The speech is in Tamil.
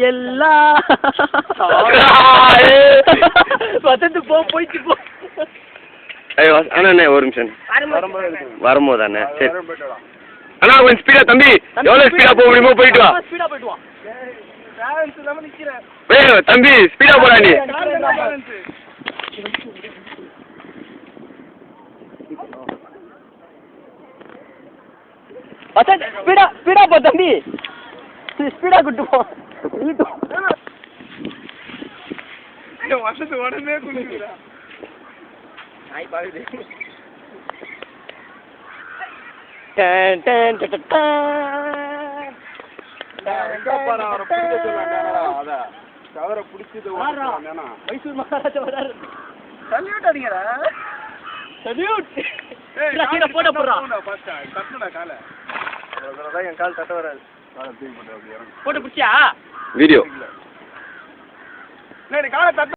எல்லாம் வசந்து போயிட்டு போ. அண்ணா ஒரு நிமிஷம் வரும்போது அண்ணே சரி அண்ணா கொஞ்சம் ஸ்பீடா தம்பி எவ்வளோ ஸ்பீடா போக முடியுமோ போயிட்டு வா. ஸ்பீடா போயிட்டு வா. தம்பி ஸ்பீடா போடா நீ. வசந்த் ஸ்பீடா போ தம்பி. ஸ்பீடா கூட்டு போ. வசத்து உடனே குளிக்கிறா நாய் பாக்குது. டன் டன் டன் கவரை பிடிச்சது மைசூர் மகாராஜா வராரு. சல்யூட் அடிங்கடா. சல்யூட். போட போறா. தட்டுடா காலை. என் கால் தட்ட வராது. போட்டு பிடிச்சியா வீடியோ காலை தட்டு.